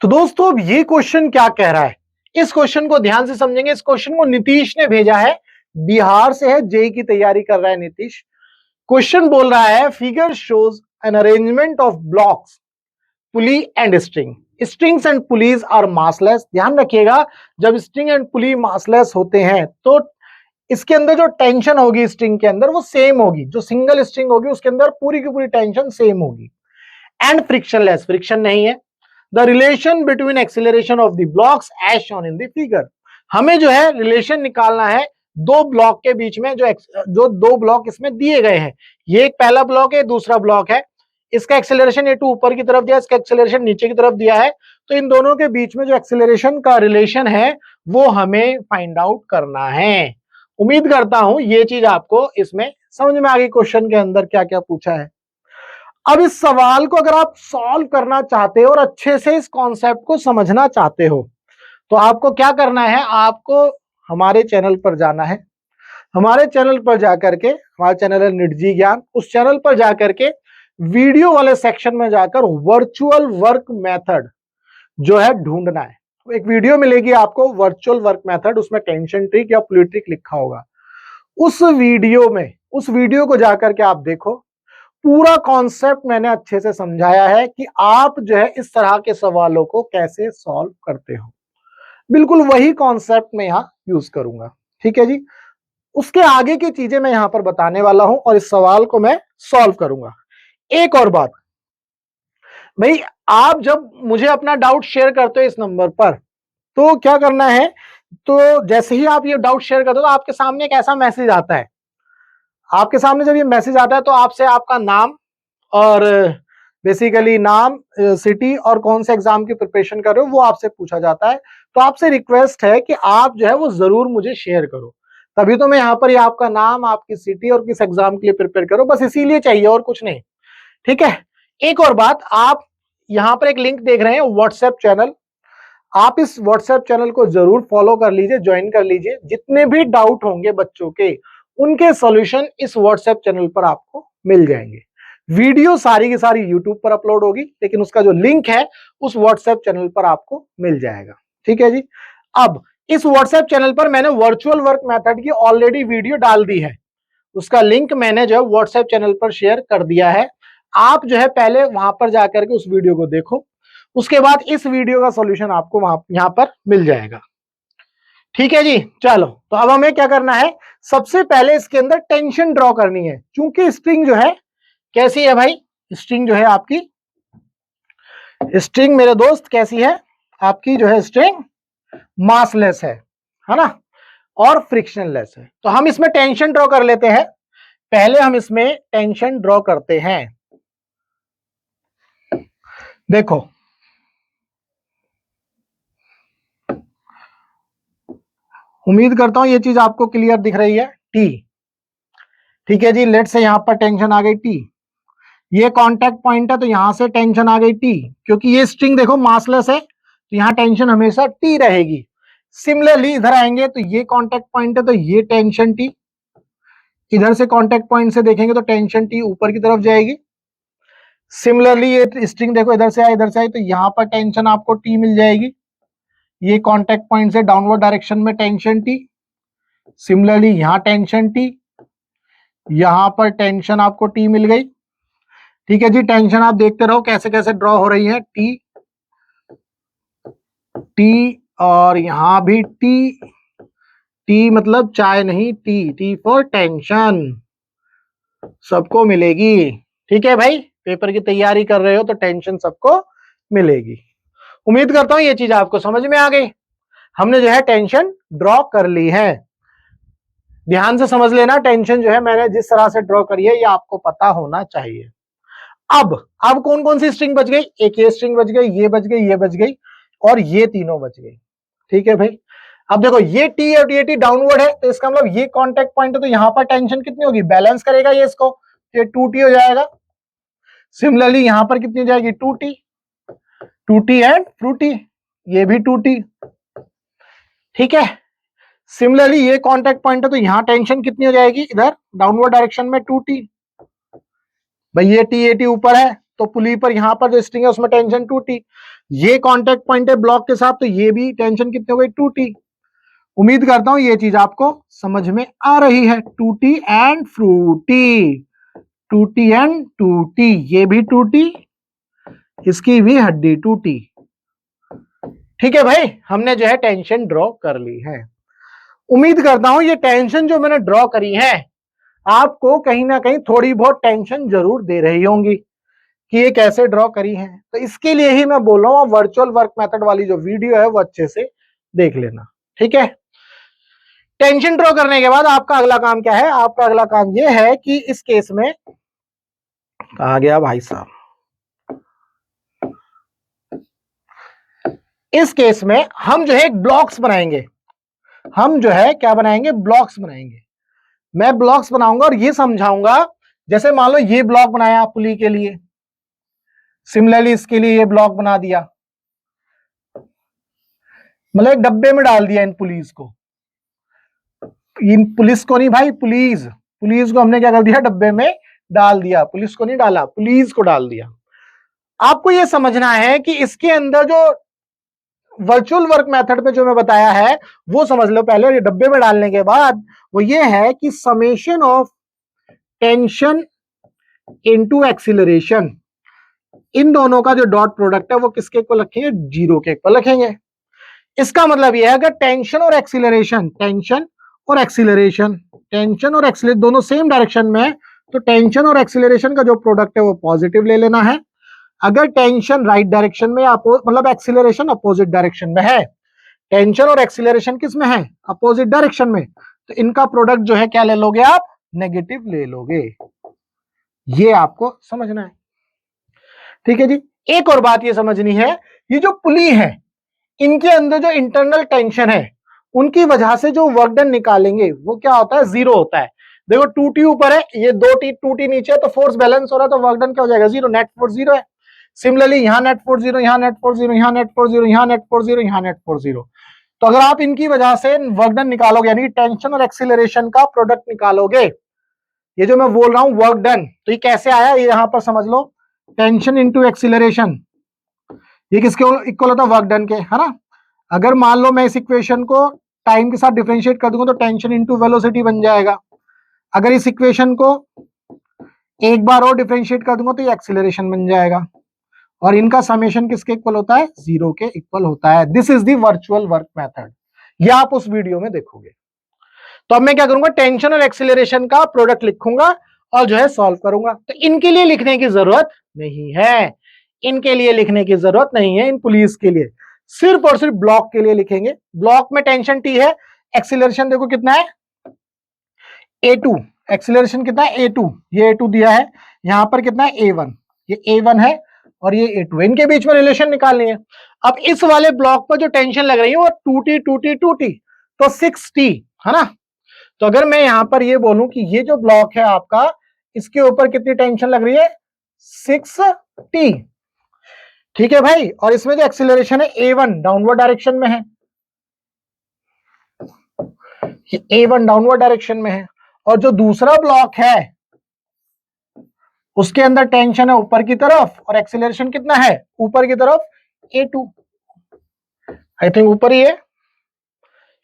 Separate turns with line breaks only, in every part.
तो दोस्तों अब ये क्वेश्चन क्या कह रहा है, इस क्वेश्चन को ध्यान से समझेंगे। इस क्वेश्चन को नीतीश ने भेजा है, बिहार से है, जेई की तैयारी कर रहा है नीतीश। क्वेश्चन बोल रहा है figure shows an arrangement of blocks pulley and string. Strings and pulleys are massless. ध्यान रखिएगा, जब स्ट्रिंग एंड पुली मासलेस होते हैं तो इसके अंदर जो टेंशन होगी स्ट्रिंग के अंदर वो सेम होगी, जो सिंगल स्ट्रिंग होगी उसके अंदर पूरी की पूरी टेंशन सेम होगी। एंड फ्रिक्शनलेस, फ्रिक्शन नहीं है। The relation between acceleration of the blocks as shown in the figure. हमें जो है रिलेशन निकालना है दो ब्लॉक के बीच में, जो दो ब्लॉक इसमें दिए गए हैं। ये एक पहला ब्लॉक है, दूसरा ब्लॉक है। इसका एक्सेलरेशन A2 ऊपर की तरफ दिया, इसका एक्सेलरेशन नीचे की तरफ दिया है। तो इन दोनों के बीच में जो एक्सेलरेशन का रिलेशन है वो हमें फाइंड आउट करना है। उम्मीद करता हूं ये चीज आपको इसमें समझ में आ गई, क्वेश्चन के अंदर क्या क्या पूछा है। अब इस सवाल को अगर आप सॉल्व करना चाहते हो और अच्छे से इस कॉन्सेप्ट को समझना चाहते हो तो आपको क्या करना है, आपको हमारे चैनल पर जाना है। हमारे चैनल पर जाकर के, हमारा चैनल है निडजी ज्ञान, उस चैनल पर जाकर के वीडियो वाले सेक्शन में जाकर वर्चुअल वर्क मेथड जो है ढूंढना है। एक वीडियो मिलेगी आपको वर्चुअल वर्क मेथड, उसमें टेंशन ट्रिक या पुली ट्रिक लिखा होगा। उस वीडियो को जाकर के आप देखो, पूरा कॉन्सेप्ट मैंने अच्छे से समझाया है कि आप जो है इस तरह के सवालों को कैसे सॉल्व करते हो। बिल्कुल वही कॉन्सेप्ट मैं यहां यूज करूंगा, ठीक है जी। उसके आगे की चीजें मैं यहां पर बताने वाला हूं और इस सवाल को मैं सॉल्व करूंगा। एक और बात भाई, आप जब मुझे अपना डाउट शेयर करते हो इस नंबर पर तो क्या करना है, तो जैसे ही आप ये डाउट शेयर करते हो तो आपके सामने एक ऐसा मैसेज आता है। आपके सामने जब ये मैसेज आता है तो आपसे आपका नाम और बेसिकली नाम, सिटी और कौन से एग्जाम की प्रिपरेशन कर रहे हो वो आपसे पूछा जाता है। तो आपसे रिक्वेस्ट है कि आप जो है वो जरूर मुझे शेयर करो। तभी तो मैं यहाँ पर ये आपका नाम, आपकी सिटी और किस एग्जाम के लिए प्रिपेयर करो, बस इसीलिए चाहिए और कुछ नहीं, ठीक है। एक और बात, आप यहाँ पर एक लिंक देख रहे हैं व्हाट्सएप चैनल, आप इस व्हाट्सएप चैनल को जरूर फॉलो कर लीजिए, ज्वाइन कर लीजिए। जितने भी डाउट होंगे बच्चों के, उनके सॉल्यूशन इस व्हाट्सएप चैनल पर आपको मिल जाएंगे। वीडियो सारी की सारी यूट्यूब पर अपलोड होगी, लेकिन उसका जो लिंक है उस व्हाट्सएप चैनल पर आपको मिल जाएगा, ठीक है जी। अब इस व्हाट्सएप चैनल पर मैंने वर्चुअल वर्क मेथड की ऑलरेडी वीडियो डाल दी है, उसका लिंक मैंने जो है व्हाट्सएप चैनल पर शेयर कर दिया है। आप जो है पहले वहां पर जाकर के उस वीडियो को देखो, उसके बाद इस वीडियो का सॉल्यूशन आपको वहां यहां पर मिल जाएगा, ठीक है जी। चलो, तो अब हमें क्या करना है, सबसे पहले इसके अंदर टेंशन ड्रॉ करनी है। क्योंकि स्ट्रिंग जो है कैसी है भाई, स्ट्रिंग जो है आपकी, स्ट्रिंग मेरे दोस्त कैसी है आपकी, जो है स्ट्रिंग मासलेस है ना, और फ्रिक्शनलेस है। तो हम इसमें टेंशन ड्रॉ कर लेते हैं। पहले हम इसमें टेंशन ड्रॉ करते हैं। देखो, उम्मीद करता हूं ये चीज आपको क्लियर दिख रही है। टी, ठीक है जी। लेट से यहां पर टेंशन आ गई टी, ये कांटेक्ट पॉइंट है तो यहां से टेंशन आ गई टी। क्योंकि ये स्ट्रिंग देखो मासलेस है तो यहां टेंशन हमेशा टी रहेगी। सिमिलरली इधर आएंगे तो ये कांटेक्ट पॉइंट है तो ये टेंशन टी, इधर से कांटेक्ट पॉइंट से देखेंगे तो टेंशन टी ऊपर की तरफ जाएगी। सिमिलरली ये स्ट्रिंग देखो इधर से आई तो यहां पर टेंशन आपको टी मिल जाएगी। ये कांटेक्ट पॉइंट से डाउनवर्ड डायरेक्शन में टेंशन टी, सिमिलरली यहां टेंशन टी, यहां पर टेंशन आपको टी मिल गई, ठीक है जी। टेंशन आप देखते रहो कैसे कैसे ड्रॉ हो रही है, टी टी और यहां भी टी, टी मतलब चाय नहीं, टी, टी फॉर टेंशन, सबको मिलेगी, ठीक है भाई। पेपर की तैयारी कर रहे हो तो टेंशन सबको मिलेगी। उम्मीद करता हूं ये चीज आपको समझ में आ गई। हमने जो है टेंशन ड्रॉ कर ली है, ध्यान से समझ लेना। टेंशन जो है मैंने जिस तरह से ड्रॉ करी है ये आपको पता होना चाहिए। अब कौन कौन सी स्ट्रिंग बच गई, एक ये स्ट्रिंग बच गई, ये बच गई, ये बच गई और ये तीनों बच गई, ठीक है भाई। अब देखो ये टी और ये टी डाउनवर्ड है तो इसका मतलब ये कांटेक्ट पॉइंट है तो यहां पर टेंशन कितनी होगी, बैलेंस करेगा ये इसको, ये 2t हो जाएगा। सिमिलरली यहां पर कितनी हो जाएगी, 2t, 2t एंड फ्रूटी, ये भी 2t, ठीक है। सिमिलरली ये कांटेक्ट पॉइंट है तो यहां टेंशन कितनी हो जाएगी, इधर डाउनवर्ड डायरेक्शन में 2t। भाई ये टी ऊपर है तो पुली पर यहां पर जो स्ट्रिंग है उसमें टेंशन 2T, ये कांटेक्ट पॉइंट है ब्लॉक के साथ, तो ये भी टेंशन कितनी हो गई 2T। उम्मीद करता हूं ये चीज आपको समझ में आ रही है। 2T and Frooti, 2T and 2T, ये भी 2T, इसकी भी हड्डी 2T। ठीक है भाई, हमने जो है टेंशन ड्रॉ कर ली है। उम्मीद करता हूं ये टेंशन जो मैंने ड्रॉ करी है आपको कहीं ना कहीं थोड़ी बहुत टेंशन जरूर दे रही होंगी कि ये कैसे ड्रॉ करी है। तो इसके लिए ही मैं बोल रहा हूं वर्चुअल वर्क मेथड वाली जो वीडियो है वो अच्छे से देख लेना। ठीक है, टेंशन ड्रॉ करने के बाद आपका अगला काम क्या है? आपका अगला काम ये है कि इस केस में, कहा गया भाई साहब, इस केस में हम जो है एक ब्लॉक्स बनाएंगे। हम जो है क्या बनाएंगे? ब्लॉक्स बनाएंगे। मैं ब्लॉक्स बनाऊंगा और ये समझाऊंगा, जैसे मान लो ये ब्लॉक बनाया पुली के लिए, सिमिलरली इसके लिए ये ब्लॉक बना दिया, मतलब एक डब्बे में डाल दिया इन पुलिस को। इन पुलिस को नहीं भाई, पुलिस, पुलिस को हमने क्या कर दिया? डब्बे में डाल दिया। पुलिस को नहीं डाला, पुलिस को डाल दिया। आपको यह समझना है कि इसके अंदर जो वर्चुअल वर्क मेथड पे जो मैं बताया है वो समझ लो पहले, और ये डब्बे में डालने के बाद वो ये है कि summation of tension into acceleration, इन दोनों का जो डॉट प्रोडक्ट है वो किसके इक्वल रखेंगे? 0 के इक्वल रखेंगे। इसका मतलब यह है अगर टेंशन और एक्सीलरेशन, टेंशन और एक्सीलरेशन, टेंशन और एक्सीलरेशन दोनों सेम डायरेक्शन में है तो टेंशन और एक्सीलरेशन का जो प्रोडक्ट है वो पॉजिटिव ले लेना है। अगर टेंशन राइट डायरेक्शन में मतलब एक्सीलरेशन अपोजिट डायरेक्शन में है, टेंशन और एक्सीलरेशन किस में है? अपोजिट डायरेक्शन में, तो इनका प्रोडक्ट जो है क्या ले लोगे आप? नेगेटिव ले लोगे। ये आपको समझना है। ठीक है जी। एक और बात ये समझनी है, ये जो पुली है इनके अंदर जो इंटरनल टेंशन है उनकी वजह से जो वर्क डन निकालेंगे वो क्या होता है? 0 होता है। देखो 2T ऊपर है, ये 2T नीचे है, तो फोर्स बैलेंस हो रहा है, तो वर्क डन क्या हो जाएगा? 0, नेट फोर्स 0 है। सिमिलरली यहां नेट फोर्स 0, यहां नेट फोर्स 0, यहां नेट फोर्स 0, यहां नेट फोर्स 0, यहां नेट फोर्स 0। तो अगर आप इनकी वजह से वर्क डन निकालोगे, यानी टेंशन और एक्सीलरेशन का प्रोडक्ट निकालोगे, ये जो मैं बोल रहा हूं वर्क डन, तो ये कैसे आया ये यहां पर समझ लो। टेंशन इंटू एक्सीलरेशन, ये किसके इक्वल होता है? वर्क डन के, है ना। अगर मान लो मैं इस इक्वेशन को टाइम के साथ डिफरेंशिएट कर दूंगा तो टेंशन इंटू वेलोसिटी बन जाएगा। अगर इस इक्वेशन को एक बार और डिफरेंशिएट कर दूंगा तो ये एक्सीलरेशन बन जाएगा, और इनका समेशन किसके इक्वल होता है? 0 के इक्वल होता है। This is the virtual work method, ये आप उस वीडियो में देखोगे। तो अब मैं क्या करूंगा? टेंशन और एक्सीलरेशन का प्रोडक्ट लिखूंगा और जो है सॉल्व करूंगा। तो इनके लिए लिखने की जरूरत नहीं है, इनके लिए लिखने की जरूरत नहीं है। इन पुलिस के लिए सिर्फ और सिर्फ ब्लॉक के लिए लिखेंगे। ब्लॉक में टेंशन T है, एक्सीलरेशन देखो कितना है? A2। एक्सीलरेशन कितना है? A2। ये A2 दिया है, यहां पर कितना है? A1। ये A1 है और ये A2 है, इनके बीच में रिलेशन निकालनी है। अब इस वाले ब्लॉक पर जो टेंशन लग रही है वो 2T 2T 2T, तो 6T, है ना। तो अगर मैं यहां पर ये बोलूं कि ये जो ब्लॉक है आपका, इसके ऊपर कितनी टेंशन लग रही है? 6T। ठीक है भाई, और इसमें जो एक्सीलरेशन है A1 डाउनवर्ड डायरेक्शन में है, ये A1 डाउनवर्ड डायरेक्शन में है, और जो दूसरा ब्लॉक है उसके अंदर टेंशन है ऊपर की तरफ और एक्सीलरेशन कितना है? ऊपर की तरफ A2। आई थिंक ऊपर ही है,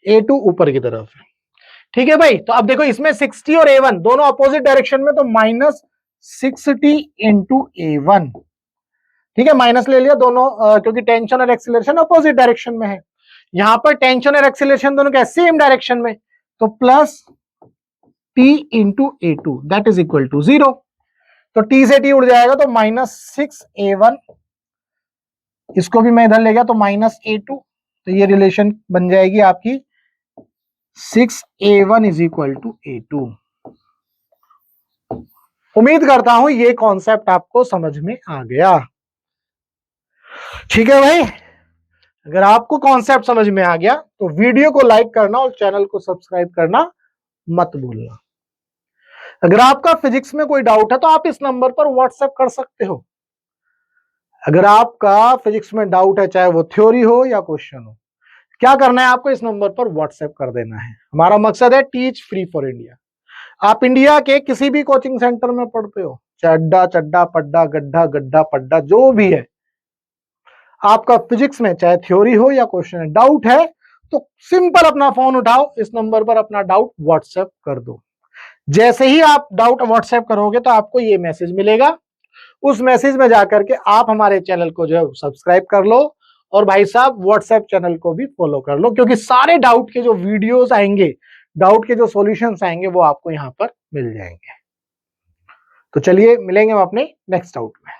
A2 ऊपर की तरफ है। ठीक है भाई, तो अब देखो इसमें 6T और A1 दोनों अपोजिट डायरेक्शन में, तो -6T इंटू A1। ठीक है, माइनस ले लिया दोनों, क्योंकि टेंशन और एक्सीलरेशन अपोजिट डायरेक्शन में है। यहां पर टेंशन और एक्सीलरेशन दोनों क्या? सेम डायरेक्शन में, तो plus T into A2 that is equal to 0। तो T से T उड़ जाएगा तो -6A1, इसको भी मैं इधर ले गया तो -A2, तो ये रिलेशन बन जाएगी आपकी 6A1 is equal to A2। उम्मीद करता हूं ये कॉन्सेप्ट आपको समझ में आ गया। ठीक है भाई, अगर आपको कॉन्सेप्ट समझ में आ गया तो वीडियो को लाइक करना और चैनल को सब्सक्राइब करना मत भूलना। अगर आपका फिजिक्स में कोई डाउट है तो आप इस नंबर पर व्हाट्सएप कर सकते हो। अगर आपका फिजिक्स में डाउट है, चाहे वो थ्योरी हो या क्वेश्चन हो, क्या करना है? आपको इस नंबर पर व्हाट्सएप कर देना है। हमारा मकसद है टीच फ्री फॉर इंडिया। आप इंडिया के किसी भी कोचिंग सेंटर में पढ़ते हो, चड्डा चड्डा पड्डा गड्ढा गड्ढा पड्डा जो भी है आपका फिजिक्स में, चाहे थ्योरी हो या क्वेश्चन है, डाउट है तो सिंपल अपना फोन उठाओ, इस नंबर पर अपना डाउट व्हाट्सएप कर दो। जैसे ही आप डाउट व्हाट्सएप करोगे तो आपको ये मैसेज मिलेगा, उस मैसेज में जाकर के आप हमारे चैनल को जो है सब्सक्राइब कर लो और भाई साहब व्हाट्सएप चैनल को भी फॉलो कर लो, क्योंकि सारे डाउट के जो वीडियोस आएंगे, डाउट के जो सॉल्यूशंस आएंगे वो आपको यहां पर मिल जाएंगे। तो चलिए मिलेंगे हम अपने नेक्स्ट डाउट में।